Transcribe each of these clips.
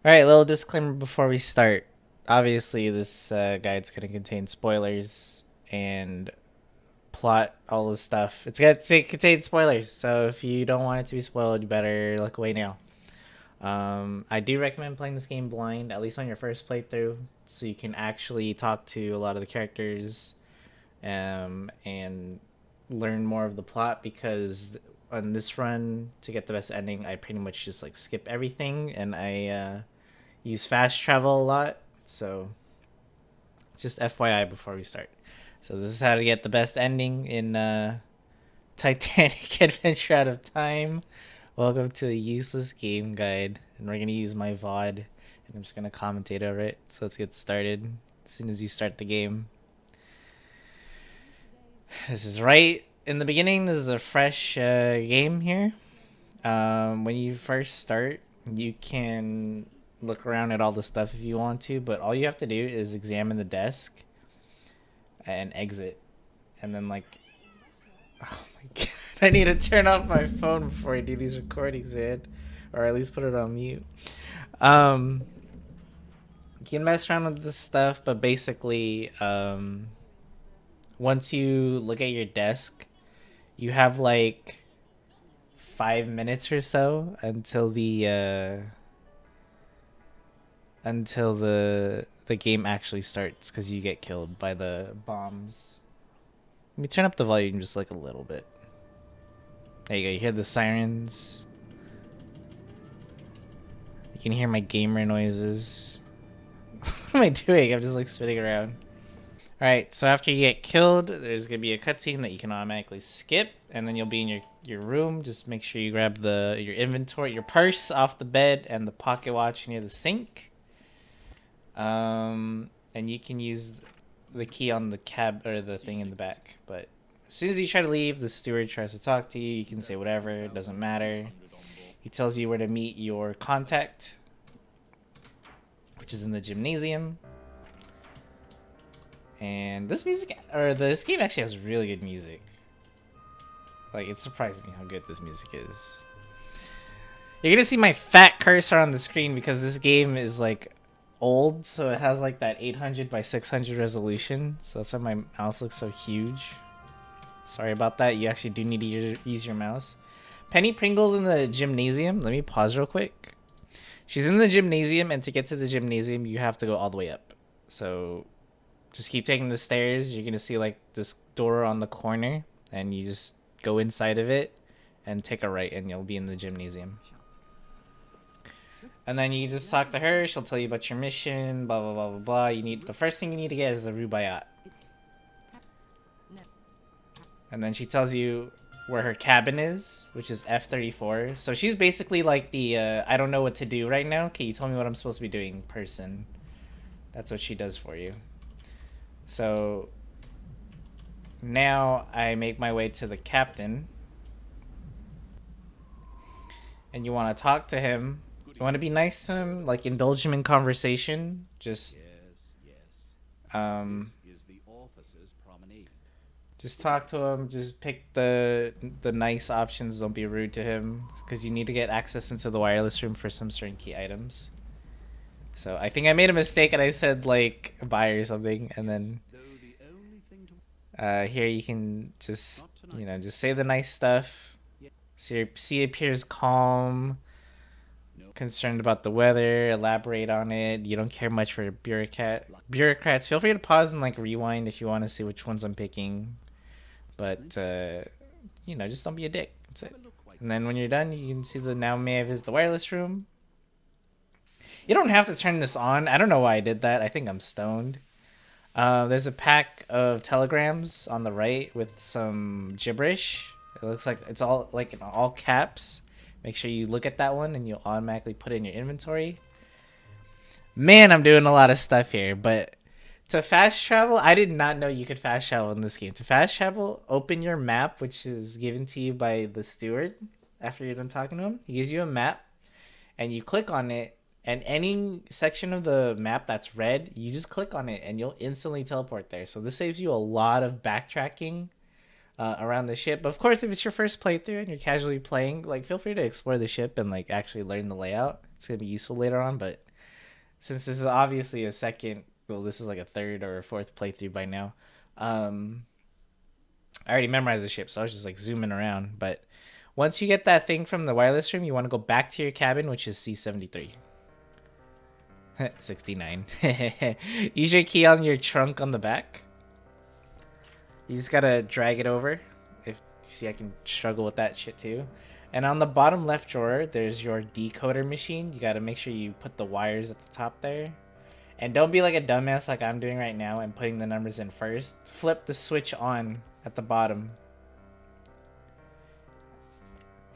All right, little disclaimer before we start. Obviously, this guide's going to contain spoilers and plot, all this stuff. It's going to contain spoilers, so if you don't want it to be spoiled, you better look away now. I do recommend playing this game blind, at least on your first playthrough, so you can actually talk to a lot of the characters and learn more of the plot. Because on this run, to get the best ending, I pretty much just like skip everything, and I use fast travel a lot. So just FYI before we start. So this is how to get the best ending in Titanic Adventure Out of Time. Welcome to a useless game guide, and we're gonna use my VOD, and I'm just gonna commentate over it. So let's get started as soon as you start the game. This is right in the beginning. This is a fresh game here. When you first start, you can look around at all the stuff if you want to, but all you have to do is examine the desk and exit. And then, like, oh my god, I need to turn off my phone before I do these recordings, man. Or at least put it on mute. Um, you can mess around with this stuff, but basically, once you look at your desk, you have like 5 minutes or so until the game actually starts, because you get killed by the bombs. Let me turn up the volume just like a little bit. There you go. You hear the sirens. You can hear my gamer noises. What am I doing? I'm just like spinning around. Alright, so after you get killed, there's going to be a cutscene that you can automatically skip, and then you'll be in your room. Just make sure you grab your inventory, your purse off the bed, and the pocket watch near the sink. And you can use the key on the cab, or the thing in the back. But as soon as you try to leave, the steward tries to talk to you. You can say whatever, it doesn't matter. He tells you where to meet your contact, which is in the gymnasium. And this game actually has really good music. Like, it surprised me how good this music is. You're gonna see my fat cursor on the screen because this game is like old, so it has like that 800 by 600 resolution. So that's why my mouse looks so huge. Sorry about that. You actually do need to use your mouse. Penny Pringle's in the gymnasium. Let me pause real quick. She's in the gymnasium, and to get to the gymnasium, you have to go all the way up. So just keep taking the stairs. You're gonna see like this door on the corner, and you just go inside of it and take a right, and you'll be in the gymnasium. And then you just talk to her. She'll tell you about your mission. Blah blah blah blah blah. The first thing you need to get is the Rubaiyat. And then she tells you where her cabin is, which is F34. So she's basically like the I don't know what to do right now. Okay, you tell me what I'm supposed to be doing person. That's what she does for you. So now I make my way to the captain. And you want to talk to him. You want to be nice to him, like indulge him in conversation. Just just talk to him. Just pick the nice options. Don't be rude to him, because you need to get access into the wireless room for some certain key items. So I think I made a mistake and I said like buy or something, and then here you can just just say the nice stuff. C appears calm, concerned about the weather. Elaborate on it. You don't care much for bureaucrats. Feel free to pause and like rewind if you want to see which ones I'm picking. But just don't be a dick. That's it. And then when you're done, you can see the now may I visit the wireless room. You don't have to turn this on. I don't know why I did that. I think I'm stoned. There's a pack of telegrams on the right with some gibberish. It looks like it's all like in all caps. Make sure you look at that one and you'll automatically put it in your inventory. Man, I'm doing a lot of stuff here, but to fast travel, I did not know you could fast travel in this game. To fast travel, open your map, which is given to you by the steward after you're done talking to him. He gives you a map, and you click on it, and any section of the map that's red, you just click on it, and you'll instantly teleport there. So this saves you a lot of backtracking around the ship. Of course, if it's your first playthrough and you're casually playing, like, feel free to explore the ship and like actually learn the layout. It's gonna be useful later on, but since this is obviously a second, well, this is like a third or a fourth playthrough by now. Um, I already memorized the ship, so I was just like zooming around. But once you get that thing from the wireless room, you want to go back to your cabin, which is C73. 69. Use your key on your trunk on the back. You just gotta drag it over. If you see, I can struggle with that shit too. And on the bottom left drawer, there's your decoder machine. You gotta make sure you put the wires at the top there. And don't be like a dumbass like I'm doing right now and putting the numbers in first. Flip the switch on at the bottom.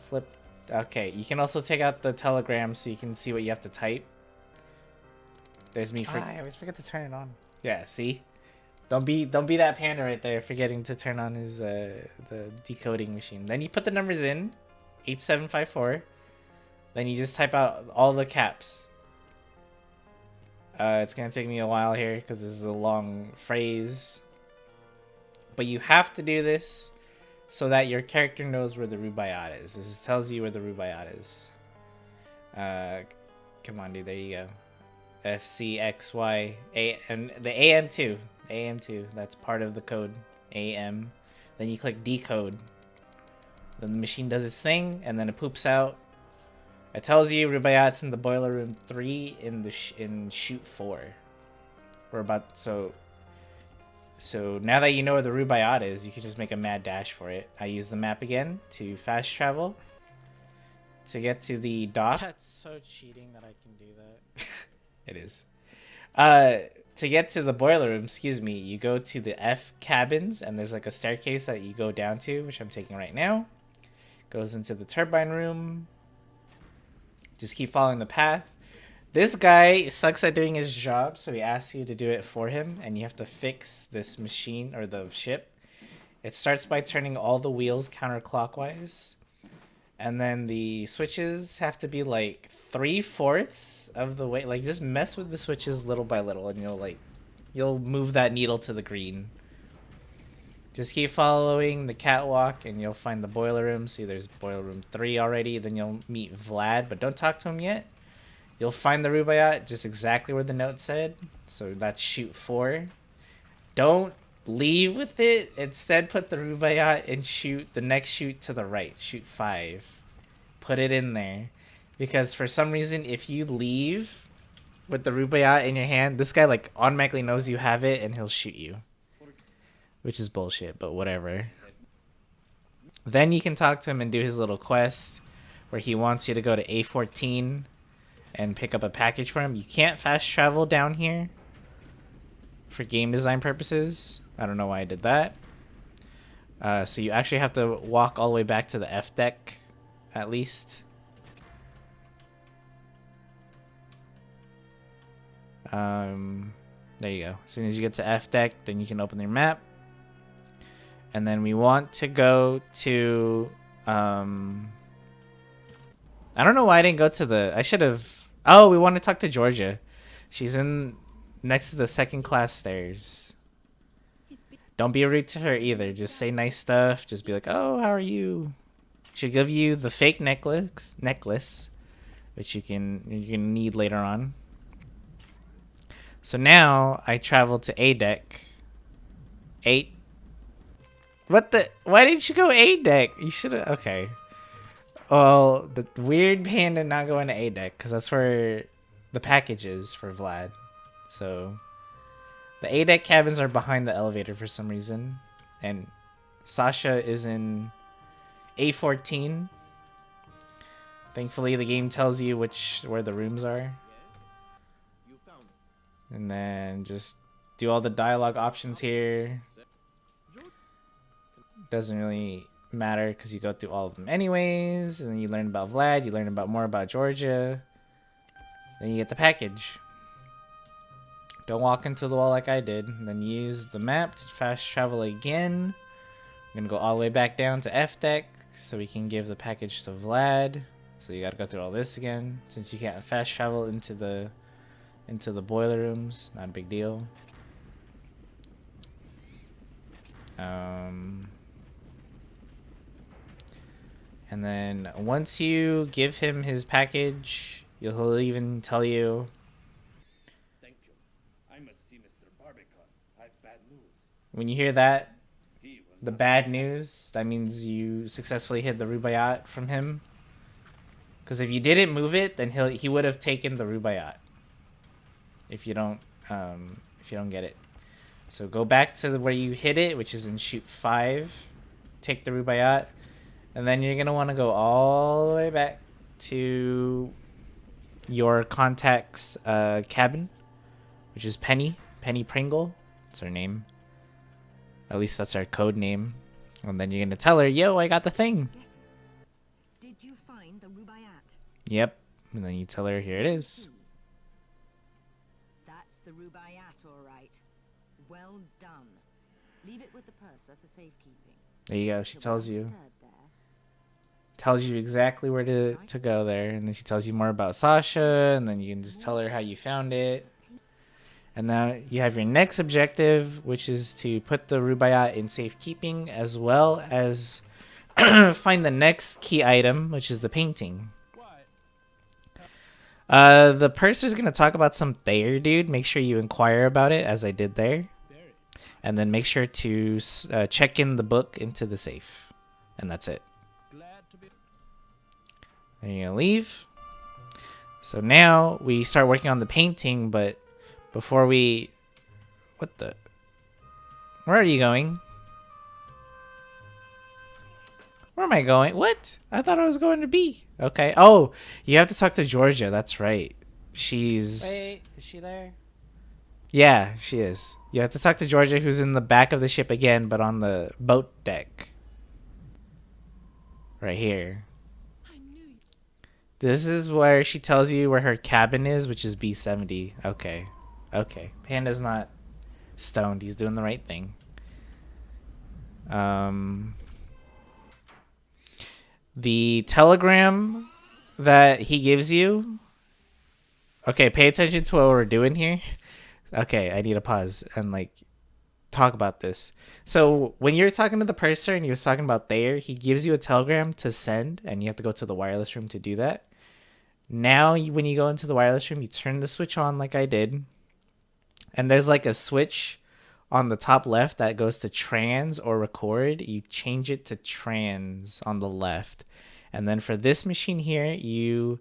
Flip. Okay, you can also take out the telegram so you can see what you have to type. There's me for. I always forget to turn it on. Yeah, see? Don't be that panda right there forgetting to turn on his the decoding machine. Then you put the numbers in, 8754. Then you just type out all the caps. It's gonna take me a while here because this is a long phrase. But you have to do this so that your character knows where the Rubaiyat is. This tells you where the Rubaiyat is. Come on, dude. There you go. FCXY A and the AM2. AM2. That's part of the code. AM. Then you click decode. Then the machine does its thing, and then it poops out. It tells you Rubaiyat's in the boiler room 3 in the in chute 4. We're about so now that you know where the Rubaiyat is, you can just make a mad dash for it. I use the map again to fast travel to get to the dock. That's so cheating that I can do that. It is. To get to the boiler room, excuse me, you go to the F cabins, and there's like a staircase that you go down to, which I'm taking right now. Goes into the turbine room. Just keep following the path. This guy sucks at doing his job, so he asks you to do it for him, and you have to fix this machine, or the ship. It starts by turning all the wheels counterclockwise. And then the switches have to be like 3/4 of the way. Like, just mess with the switches little by little, and you'll move that needle to the green. Just keep following the catwalk, and you'll find the boiler room. See, there's boiler room 3 already. Then you'll meet Vlad, but don't talk to him yet. You'll find the Rubaiyat just exactly where the note said. So that's chute 4. Don't leave with it. Instead, put the Rubaiyat in the next chute to the right, chute 5. Put it in there, because for some reason, if you leave with the Rubaiyat in your hand, this guy like automatically knows you have it and he'll shoot you, which is bullshit, but whatever. Then you can talk to him and do his little quest where he wants you to go to A14 and pick up a package for him. You can't fast travel down here for game design purposes. I don't know why I did that. So you actually have to walk all the way back to the F deck, at least. There you go. As soon as you get to F deck, then you can open your map. And then we want to go to... I don't know why I didn't go to the... I should have... Oh, we want to talk to Georgia. She's in next to the second class stairs. Don't be rude to her either. Just say nice stuff. Just be like, oh, how are you? She'll give you the fake necklace, which you're gonna need later on. So now I travel to A deck. 8. What the? Why didn't you go A deck? You should have. Okay. Well, the weird panda not going to A deck because that's where the package is for Vlad. So the A deck cabins are behind the elevator for some reason, and Sasha is in A14. Thankfully, the game tells you where the rooms are, and then just do all the dialogue options here. Doesn't really matter because you go through all of them anyways, and then you learn about Vlad, you learn more about Georgia, then you get the package. Don't walk into the wall like I did. And then use the map to fast travel again. I'm gonna go all the way back down to F deck so we can give the package to Vlad. So you gotta go through all this again since you can't fast travel into the boiler rooms. Not a big deal. And then once you give him his package, he'll even tell you When you hear that, the bad news, that means you successfully hid the Rubaiyat from him. Because if you didn't move it, then he would have taken the Rubaiyat. If you don't get it. So go back to where you hit it, which is in shoot 5. Take the Rubaiyat. And then you're going to want to go all the way back to your contact's cabin, which is Penny Pringle. That's her name. At least that's our code name. And then you're going to tell her, yo, I got the thing. Did you find the Rubaiyat? Yep. And then you tell her, here it is. That's the Rubaiyat, all right. Well done. Leave it with the purser for safekeeping. There you go. She tells you. Tells you exactly where to go there. And then she tells you more about Sasha. And then you can just tell her how you found it. And now you have your next objective, which is to put the Rubaiyat in safekeeping, as well as find the next key item, which is the painting. The purser's going to talk about some Thayer, dude. Make sure you inquire about it, as I did there. And then make sure to check in the book into the safe. And that's it. Then you're going to leave. So now we start working on the painting, but before we... What the... Where are you going? Where am I going? What? I thought I was going to B. Okay. Oh, you have to talk to Georgia. That's right. She's... Wait, is she there? Yeah, she is. You have to talk to Georgia, who's in the back of the ship again, but on the boat deck. Right here. This is where she tells you where her cabin is, which is B70. Okay. Okay. Panda's not stoned. He's doing the right thing. The telegram that he gives you. Okay, pay attention to what we're doing here. Okay, I need to pause and talk about this. So when you're talking to the purser and he was talking about Thayer, he gives you a telegram to send, and you have to go to the wireless room to do that. Now, when you go into the wireless room, you turn the switch on like I did. And there's a switch on the top left that goes to trans or record. You change it to trans on the left. And then for this machine here, you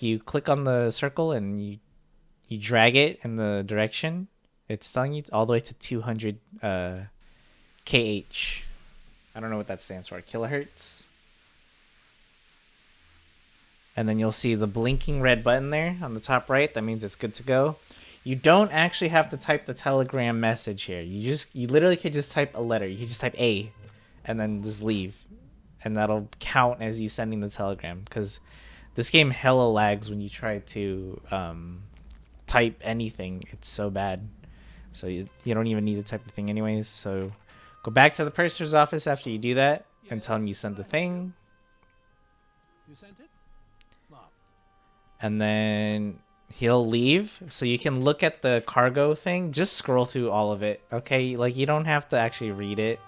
you click on the circle and you drag it in the direction. It's telling you all the way to 200 kh. I don't know what that stands for. Kilohertz. And then you'll see the blinking red button there on the top right. That means it's good to go. You don't actually have to type the telegram message here. You literally could just type a letter. You could just type A and then just leave. And that'll count as you sending the telegram. Because this game hella lags when you try to type anything. It's so bad. So you don't even need to type the thing anyways. So go back to the purser's office after you do that and tell him you sent the thing. You sent it? And then he'll leave, so you can look at the cargo thing. Just scroll through all of it, okay? You don't have to actually read it.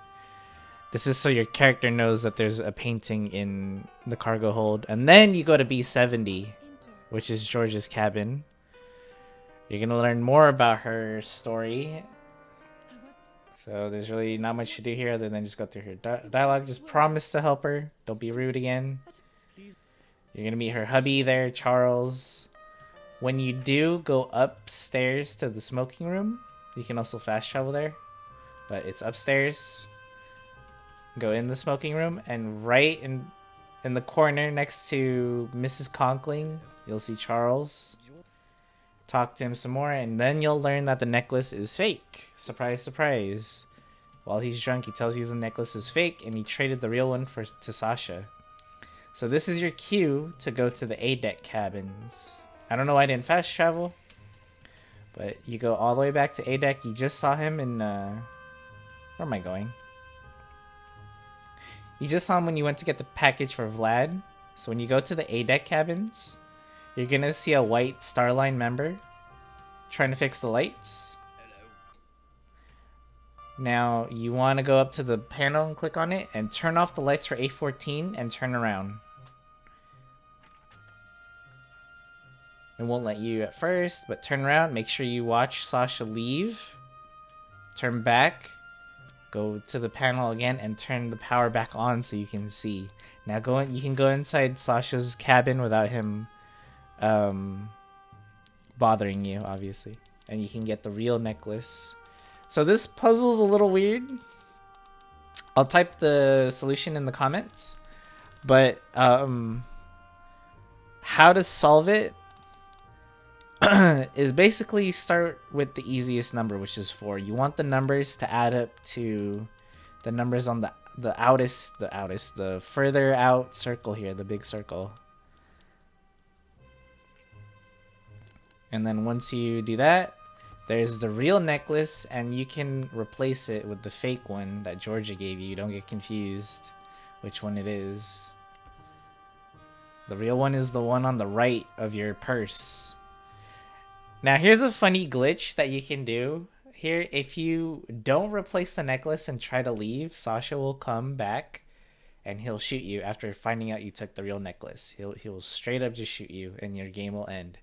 This is so your character knows that there's a painting in the cargo hold. And then you go to B70, which is George's cabin. You're going to learn more about her story. So there's really not much to do here other than just go through her dialogue. Just promise to help her. Don't be rude again. You're going to meet her hubby there, Charles. When you do go upstairs to the smoking room, you can also fast travel there. But it's upstairs. Go in the smoking room, and right in the corner next to Mrs. Conkling, you'll see Charles. Talk to him some more, and then you'll learn that the necklace is fake. Surprise, surprise. While he's drunk, he tells you the necklace is fake, and he traded the real one to Sasha. So this is your cue to go to the A-deck cabins. I don't know why I didn't fast travel, but you go all the way back to A-deck. You just saw him in... where am I going? You just saw him when you went to get the package for Vlad. So when you go to the A-deck cabins, you're going to see a white Starline member trying to fix the lights. Now, you want to go up to the panel and click on it and turn off the lights for A14 and turn around. It won't let you at first, but turn around. Make sure you watch Sasha leave. turn back, go to the panel again, and turn the power back on so you can see. Now you can go inside Sasha's cabin without him bothering you, obviously. And you can get the real necklace. So this puzzle's a little weird. I'll type the solution in the comments. But how to solve it is basically start with the easiest number, which is 4. You want the numbers to add up to the numbers on the further out circle here, the big circle. And then once you do that, there's the real necklace, and you can replace it with the fake one that Georgia gave you. Don't get confused which one it is. The real one is the one on the right of your purse. Now here's a funny glitch that you can do. Here, if you don't replace the necklace and try to leave, Sasha will come back and he'll shoot you after finding out you took the real necklace. He'll straight up just shoot you and your game will end.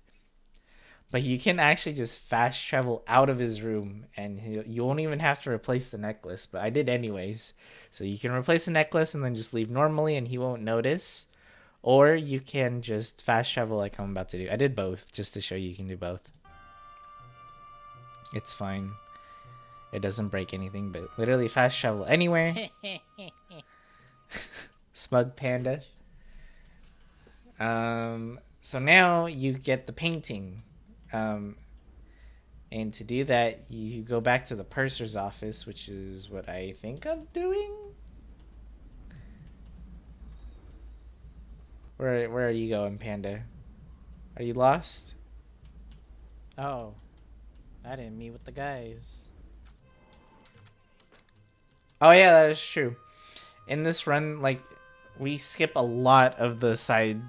But you can actually just fast travel out of his room and you won't even have to replace the necklace. But I did anyways. So you can replace the necklace and then just leave normally and he won't notice. Or you can just fast travel like I'm about to do. I did both just to show you can do both. It's fine. It doesn't break anything, but literally fast travel anywhere. Smug panda. So now you get the painting. And to do that, you go back to the purser's office, which is what I think I'm doing. Where are you going, Panda? Are you lost? Oh, I didn't meet with the guys. Oh yeah, that is true. In this run, like, we skip a lot of the side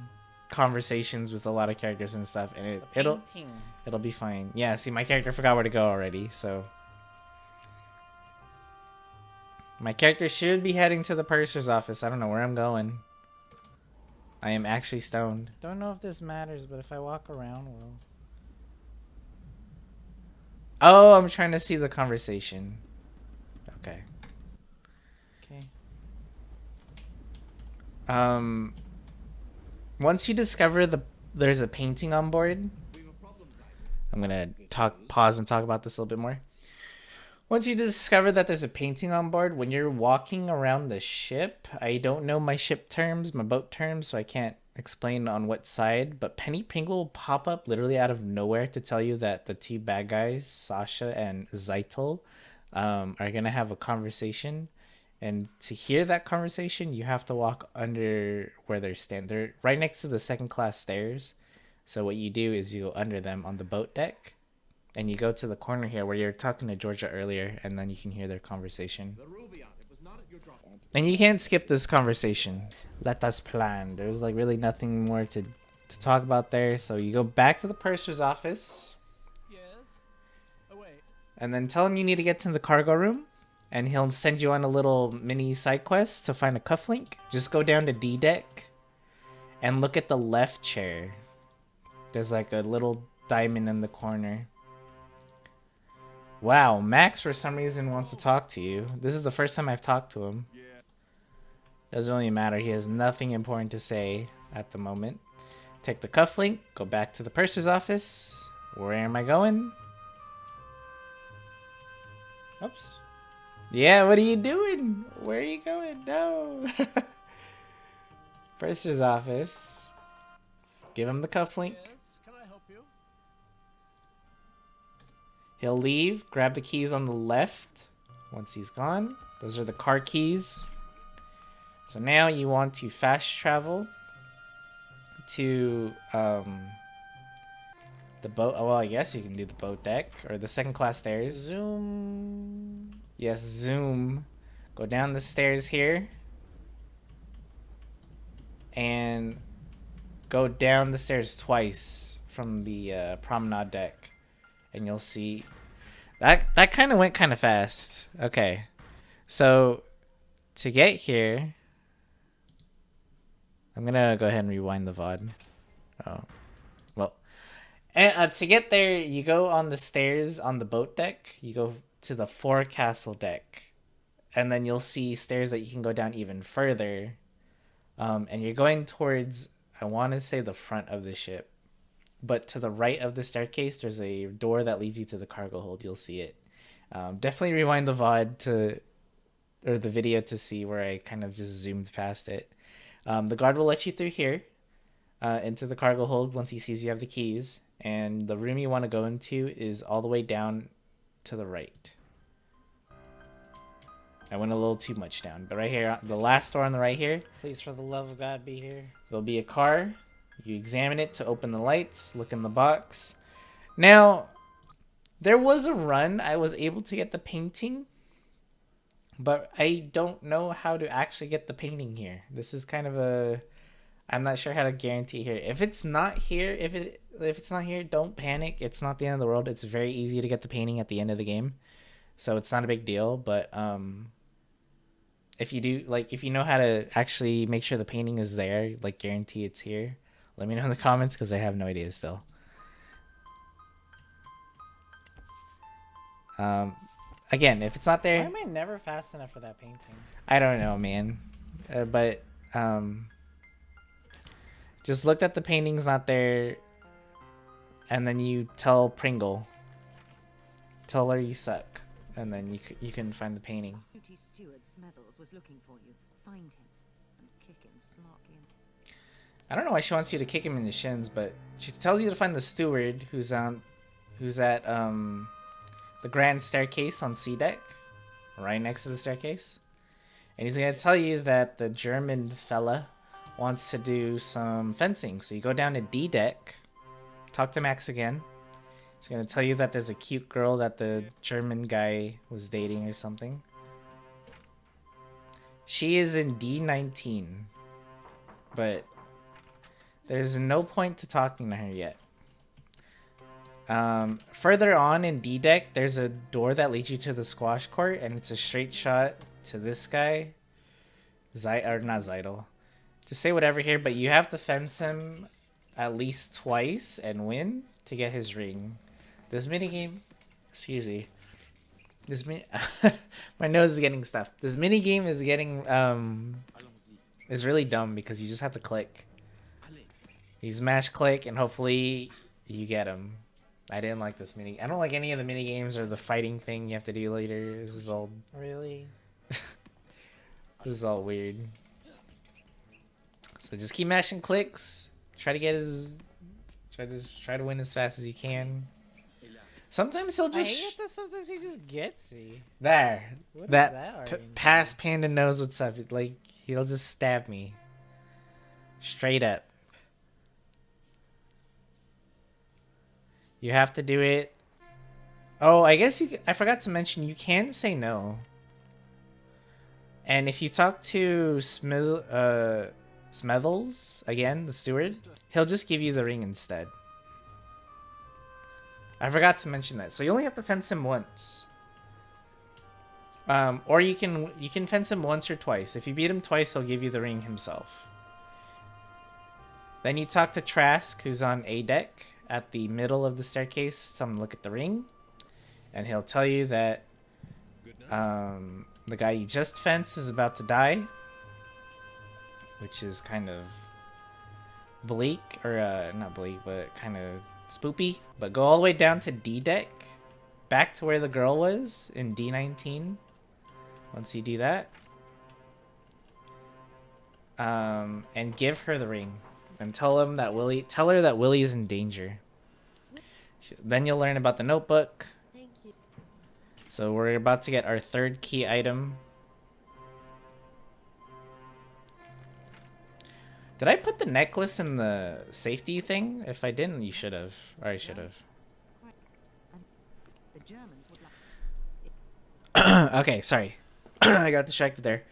conversations with a lot of characters and stuff, and it'll be fine. Yeah, see, my character forgot where to go already, so my character should be heading to the purser's office. I don't know where I'm going. I am actually stoned. Don't know if this matters, but if I walk around, well. Oh, I'm trying to see the conversation. Okay. Once you discover there's a painting on board, I'm gonna pause and talk about this a little bit more. Once you discover that there's a painting on board, when you're walking around the ship, I don't know my ship terms, my boat terms, so I can't explain on what side, but Penny Pringle will pop up literally out of nowhere to tell you that the two bad guys, Sasha and Zeitel, are gonna have a conversation. And to hear that conversation, you have to walk under where they're standing. They're right next to the second class stairs. So what you do is you go under them on the boat deck. And you go to the corner here where you're talking to Georgia earlier. And then you can hear their conversation. And you can't skip this conversation. Let us plan. There's like really nothing more to talk about there. So you go back to the purser's office. Yes. Away. And then tell him you need to get to the cargo room. And he'll send you on a little mini side quest to find a cufflink. Just go down to D deck and look at the left chair. There's like a little diamond in the corner. Wow, Max for some reason wants to talk to you. This is the first time I've talked to him. Doesn't really matter. He has nothing important to say at the moment. Take the cufflink, go back to the purser's office. Where am I going? Oops. Yeah, what are you doing? Where are you going? No. Purser's office. Give him the cufflink. Yes. Can I help you? He'll leave. Grab the keys on the left. Once he's gone. Those are the car keys. So now you want to fast travel to the boat. Oh, well, I guess you can do the boat deck or the second class stairs. Zoom. Yes, zoom. Go down the stairs here. And go down the stairs twice from the promenade deck. And you'll see... That kind of went kind of fast. Okay. So, to get here... I'm going to go ahead and rewind the VOD. Oh. Well. And, to get there, you go on the stairs on the boat deck. You go to the forecastle deck, and then you'll see stairs that you can go down even further. And you're going towards, I want to say, the front of the ship. But to the right of the staircase, there's a door that leads you to the cargo hold. You'll see it. Definitely rewind the VOD or the video to see where I kind of just zoomed past it. The guard will let you through here into the cargo hold once he sees you have the keys. And the room you want to go into is all the way down to the right. I went a little too much down, but right here, the last door on the right here, please for the love of God be here. There'll be a car. You examine it to open the lights, look in the box. Now, there was a run I was able to get the painting, but I don't know how to actually get the painting here. This is kind of a, I'm not sure how to guarantee here. If it's not here, if it's not here, don't panic. It's not the end of the world. It's very easy to get the painting at the end of the game, so it's not a big deal. But if you do, like, if you know how to actually make sure the painting is there, like guarantee it's here, let me know in the comments because I have no idea still. Again, if it's not there, Why am I never fast enough for that painting? I don't know, man. But just look that the painting's not there, and then you tell Pringle. Tell her you suck, and then you can find the painting. Duty steward Smethels was looking for you. Find him and kick him smartly. I don't know why she wants you to kick him in the shins, but she tells you to find the steward who's at the grand staircase on C deck, right next to the staircase. And he's gonna tell you that the German fella wants to do some fencing. So you go down to D deck, talk to Max again. He's gonna tell you that there's a cute girl that the German guy was dating or something. She is in D19, but there's no point to talking to her yet. Further on in D deck, there's a door that leads you to the squash court, and it's a straight shot to this guy. Not Zeitel. Just say whatever here, but you have to fence him at least twice and win to get his ring. This minigame, excuse me. My nose is getting stuffed. This minigame is getting, is really dumb because you just have to click. You smash click and hopefully you get him. I didn't like this I don't like any of the mini games or the fighting thing you have to do later. This is all Really? this is all weird. So just keep mashing clicks. Try to win as fast as you can. Sometimes he'll I just hate that sometimes he just gets me. there. What is That that argument? past panda knows what's up. Like he'll just stab me. Straight up. You have to do it. Oh, I guess I forgot to mention you can say no. And if you talk to Smethels again, the steward, he'll just give you the ring instead. I forgot to mention that. So you only have to fence him once. Or you can fence him once or twice. If you beat him twice, he'll give you the ring himself. Then you talk to Trask, who's on A deck at the middle of the staircase. Tell him to look at the ring, and he'll tell you that the guy you just fenced is about to die, which is kind of bleak, or not bleak, but kind of spoopy. But go all the way down to D deck, back to where the girl was in D19. Once you do that, and give her the ring, and tell her that Willie is in danger. Then you'll learn about the notebook. Thank you. So we're about to get our third key item. Did I put the necklace in the safety thing? If I didn't, you should have. Or I should have. The Germans would like. Okay, sorry. I got distracted there.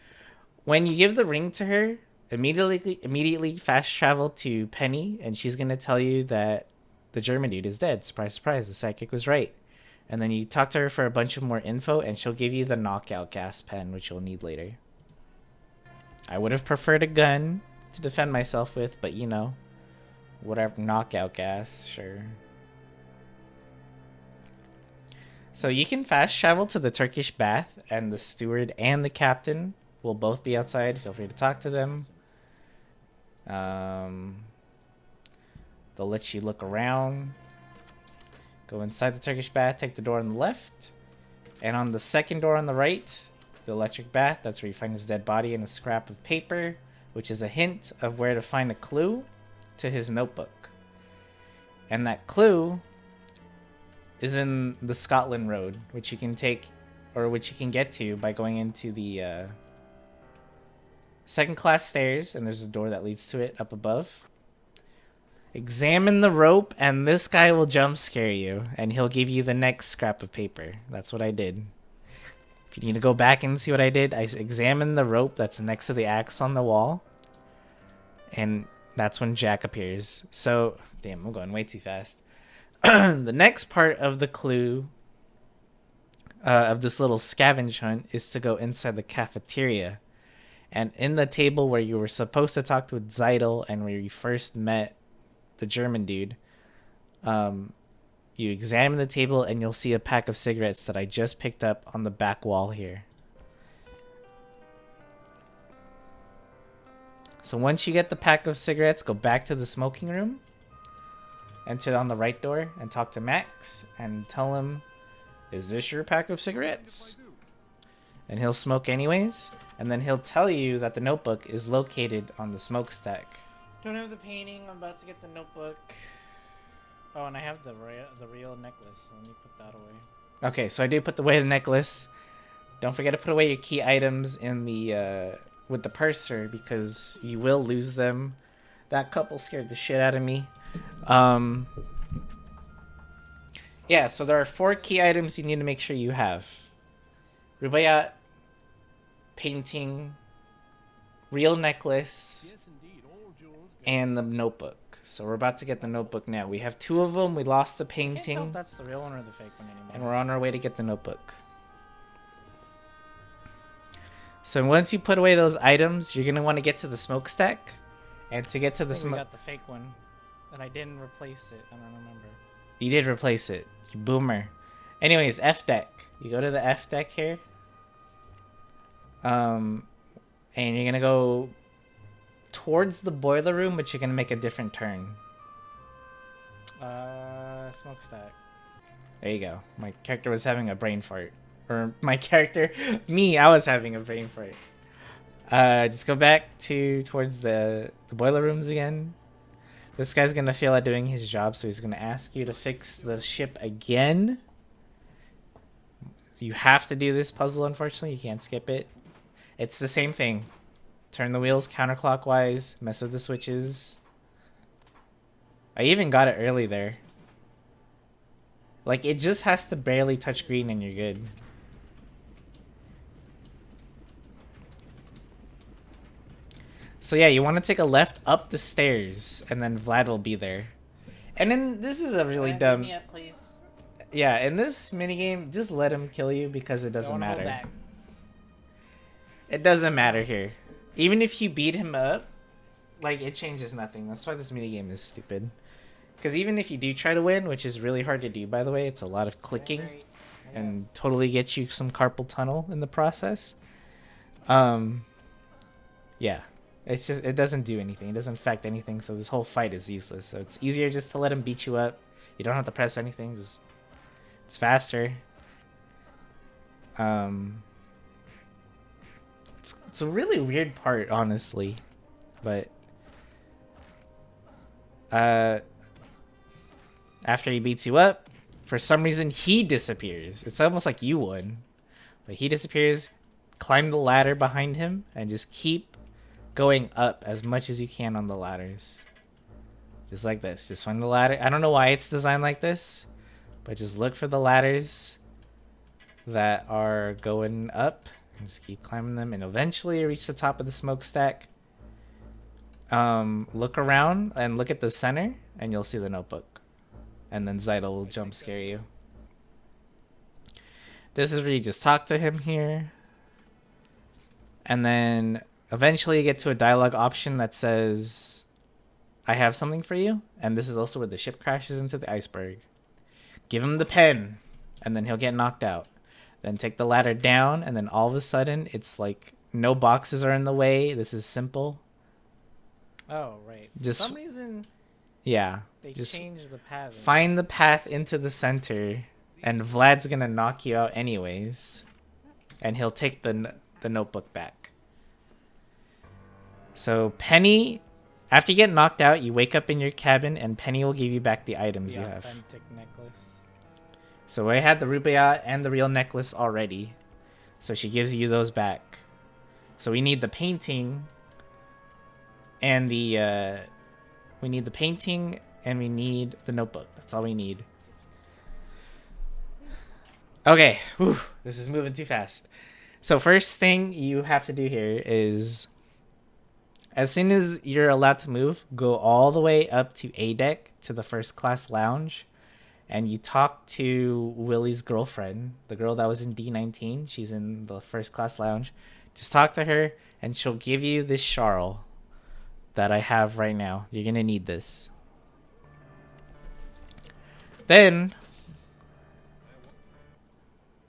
When you give the ring to her, immediately fast travel to Penny, and she's gonna tell you that the German dude is dead. Surprise, surprise, the sidekick was right. And then you talk to her for a bunch of more info, and she'll give you the knockout gas pen, which you'll need later. I would have preferred a gun to defend myself with, but you know, whatever, knockout gas, sure. So you can fast travel to the Turkish bath, and the steward and the captain will both be outside. Feel free to talk to them. They'll let you look around. Go inside the Turkish bath, take the door on the left. And on the second door on the right, the electric bath, that's where you find his dead body and a scrap of paper, which is a hint of where to find a clue to his notebook. And that clue is in the Scotland Road, which you can take, or which you can get to by going into the second class stairs, and there's a door that leads to it up above. Examine the rope, and this guy will jump scare you, and he'll give you the next scrap of paper. That's what I did. If you need to go back and see what I did, I examined the rope that's next to the axe on the wall, and that's when Jack appears. So, damn, I'm going way too fast. The next part of the clue of this little scavenge hunt is to go inside the cafeteria. And in the table where you were supposed to talk with Zeitel and where you first met the German dude, you examine the table and you'll see a pack of cigarettes that I just picked up on the back wall here. So once you get the pack of cigarettes, go back to the smoking room, enter on the right door, and talk to Max and tell him, "Is this your pack of cigarettes?" And he'll smoke anyways, and then he'll tell you that the notebook is located on the smokestack. Don't have the painting. I'm about to get the notebook. Oh, and I have the real necklace. So let me put that away. Okay, so I do put away the necklace. Don't forget to put away your key items in the with the purser, because you will lose them. That couple scared the shit out of me. Yeah, so there are 4 key items you need to make sure you have. Rubaiyat, painting, real necklace, Yes, indeed. All jewels. and the notebook. So we're about to get the notebook now. We have 2 of them. We lost the I can't tell painting, if that's the real one or the fake one anymore. and we're on our way to get the notebook. So once you put away those items, you're going to want to get to the smokestack. And to get to the I think we smoke... got the fake one, and I didn't replace it. I don't remember. You did replace it. You boomer. Anyways, F deck. You go to the F deck here. And you're going to go towards the boiler room, but you're going to make a different turn. Smokestack. There you go. My character was having a brain fart. Or my character, me, I was having a brain fart. Just go back towards the boiler rooms again. This guy's gonna fail at doing his job, so he's gonna ask you to fix the ship again. You have to do this puzzle, unfortunately. You can't skip it. It's the same thing. Turn the wheels counterclockwise, mess with the switches. I even got it early there. Like, it just has to barely touch green and you're good. So yeah, you want to take a left up the stairs, and then Vlad will be there. And then this is a really dumb... Me up, please. Yeah, in this minigame, just let him kill you because it doesn't Don't hold matter. back. It doesn't matter here. Even if you beat him up, like, it changes nothing. That's why this minigame is stupid. Because even if you do try to win, which is really hard to do, by the way, it's a lot of clicking and totally gets you some carpal tunnel in the process. Yeah. It's just, it doesn't do anything. It doesn't affect anything, so this whole fight is useless. So it's easier just to let him beat you up. You don't have to press anything, just... It's faster. It's a really weird part, honestly. But... after he beats you up, for some reason he disappears. It's almost like you won. But he disappears, climb the ladder behind him, and just keep going up as much as you can on the ladders. Just like this. Just find the ladder. I don't know why it's designed like this, but just look for the ladders that are going up and just keep climbing them, and eventually you reach the top of the smokestack. Look around and look at the center and you'll see the notebook, and then Zeitel will jump scare you. This is where you just talk to him here, and then eventually you get to a dialogue option that says, "I have something for you," and this is also where the ship crashes into the iceberg. Give him the pen. and then he'll get knocked out. Then take the ladder down, and then all of a sudden it's like no boxes are in the way. This is simple. Oh, right. Just- For some reason, Yeah. they Just changed the path. find the path into the center, and Vlad's gonna knock you out anyways, and he'll take the notebook back. So Penny, after you get knocked out, you wake up in your cabin, and Penny will give you back the items The you have. authentic necklace. So I had the rubaiyat and the real necklace already, so she gives you those back. So we need the painting, and we need the painting, and we need the notebook. That's all we need. Okay, whew, this is moving too fast. So first thing you have to do here is, as soon as you're allowed to move, go all the way up to A deck to the first class lounge, and you talk to Willie's girlfriend, the girl that was in D19. She's in the first class lounge. Just talk to her, and she'll give you this Charl that I have right now. You're gonna need this. Then,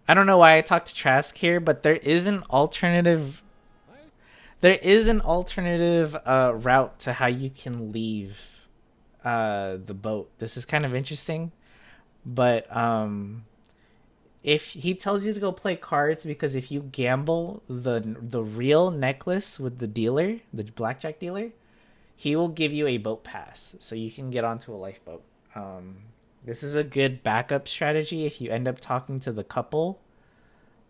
I don't know why I talked to Trask here, but there is an alternative route to how you can leave the boat. This is kind of interesting, but if he tells you to go play cards, because if you gamble the real necklace with the dealer, the blackjack dealer, he will give you a boat pass, so you can get onto a lifeboat. This is a good backup strategy if you end up talking to the couple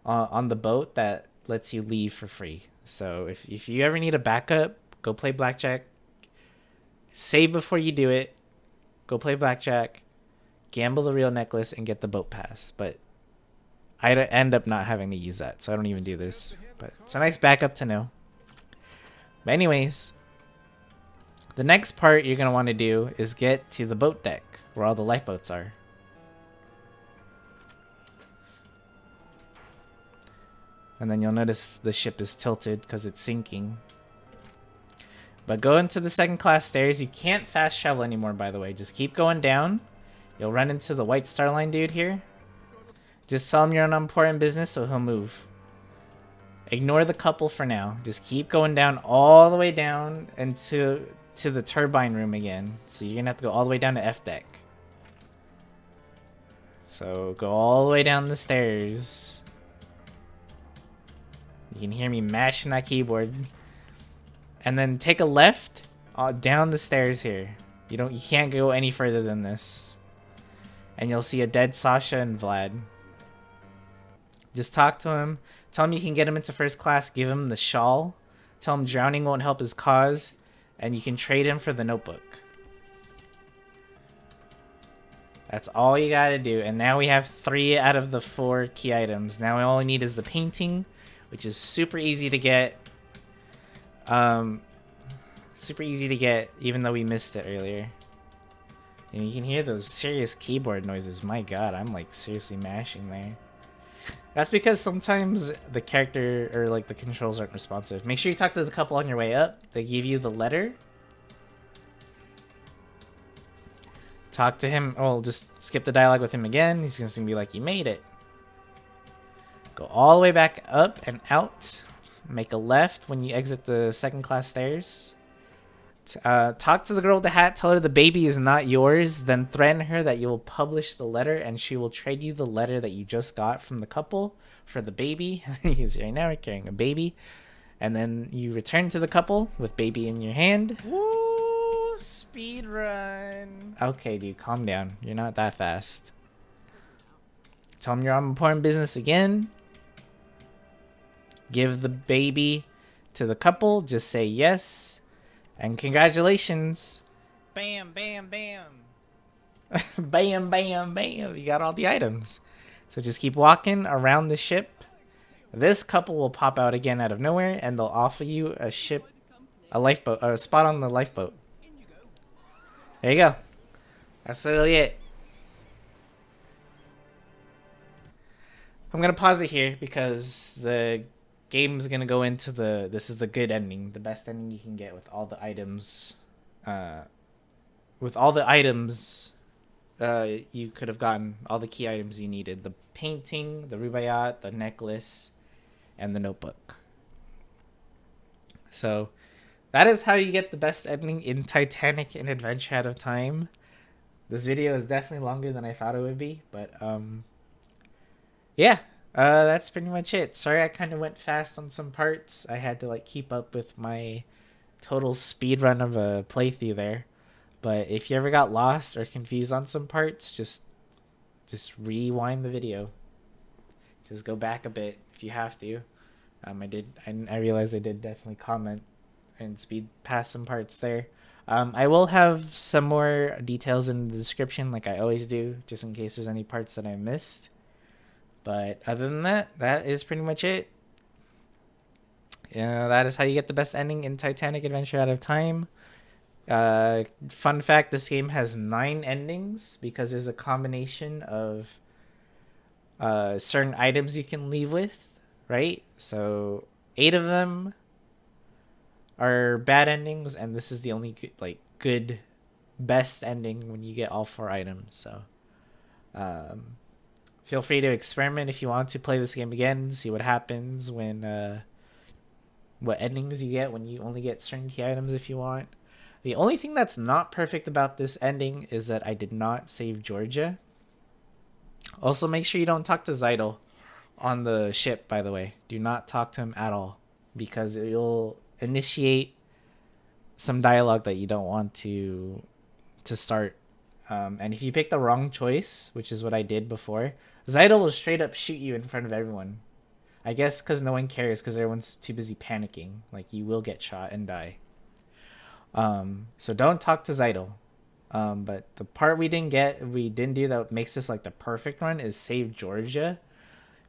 on the boat that lets you leave for free. So if you ever need a backup, go play blackjack. Save before you do it. Go play blackjack. Gamble the real necklace and get the boat pass. But I end up not having to use that, so I don't even do this. But it's a nice backup to know. But anyways, the next part you're going to want to do is get to the boat deck where all the lifeboats are. And then you'll notice the ship is tilted because it's sinking. But go into the second class stairs. You can't fast travel anymore, by the way. Just keep going down. You'll run into the White Star Line dude here. Just tell him you're on important business, so he'll move. Ignore the couple for now. Just keep going down all the way down into the turbine room again. So you're going to have to go all the way down to F deck. So go all the way down the stairs. You can hear me mashing that keyboard. And then take a left down the stairs here. You can't go any further than this. And you'll see a dead Sasha and Vlad. Just talk to him. Tell him you can get him into first class. Give him the shawl. Tell him drowning won't help his cause. And you can trade him for the notebook. That's all you gotta do. And now we have 3 out of the 4 key items. Now all we need is the painting, which is super easy to get. Super easy to get, even though we missed it earlier. And you can hear those serious keyboard noises. My god, I'm like seriously mashing there. That's because sometimes the character or like the controls aren't responsive. Make sure you talk to the couple on your way up. They give you the letter. Talk to him. Oh, just skip the dialogue with him again. He's just gonna be like, you made it. Go all the way back up and out. Make a left when you exit the second class stairs. Talk to the girl with the hat. Tell her the baby is not yours. Then threaten her that you will publish the letter and she will trade you the letter that you just got from the couple for the baby. You can see right now we're carrying a baby. And then you return to the couple with baby in your hand. Woo! Speed run. Okay, dude, calm down. You're not that fast. Tell them you're on important business again. Give the baby to the couple. Just say yes. And congratulations. Bam, bam, bam. Bam, bam, bam. You got all the items. So just keep walking around the ship. This couple will pop out again out of nowhere, and they'll offer you a lifeboat, a spot on the lifeboat. There you go. That's literally it. I'm going to pause it here because the game's going to go into this is the good ending, the best ending you can get with all the items. you could have gotten all the key items you needed: the painting, the rubaiyat, the necklace, and the notebook. So that is how you get the best ending in Titanic and Adventure Out of Time. This video is definitely longer than I thought it would be, but yeah, that's pretty much it. Sorry I kind of went fast on some parts. I had to like keep up with my total speed run of a playthrough there. But if you ever got lost or confused on some parts, just rewind the video. Just go back a bit if you have to. I realized I did definitely comment and speed past some parts there. I will have some more details in the description, like I always do, just in case there's any parts that I missed. But other than that, that is pretty much it. Yeah, that is how you get the best ending in Titanic Adventure Out of Time. Fun fact, this game has 9 endings because there's a combination of certain items you can leave with, right? So 8 of them are bad endings, and this is the only good best ending when you get all 4 items. So feel free to experiment if you want to play this game again, see what happens when what endings you get when you only get certain key items if you want. The only thing that's not perfect about this ending is that I did not save Georgia. Also, make sure you don't talk to Zeitel on the ship, by the way. Do not talk to him at all, because it'll initiate some dialogue that you don't want to start. And if you pick the wrong choice, which is what I did before, Zeitel will straight up shoot you in front of everyone. I guess because no one cares, because everyone's too busy panicking. Like, you will get shot and die. So don't talk to Zeitel. But the part we didn't do that makes this like the perfect run is save Georgia,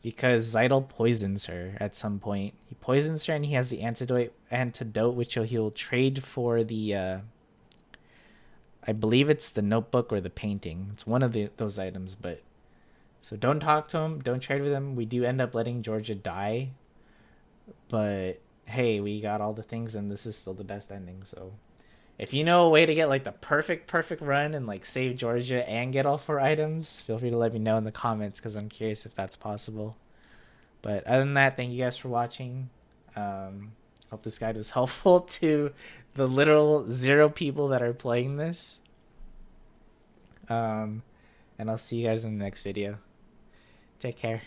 because Zeitel poisons her at some point. He poisons her and he has the antidote which he'll trade for the I believe it's the notebook or the painting. It's one of those items, but so don't talk to him, don't trade with him. We do end up letting Georgia die, but hey, we got all the things and this is still the best ending. So if you know a way to get like the perfect run and like save Georgia and get all 4 items, feel free to let me know in the comments, because I'm curious if that's possible. But other than that, thank you guys for watching. Hope this guide was helpful to the literal 0 people that are playing this. And I'll see you guys in the next video. Take care.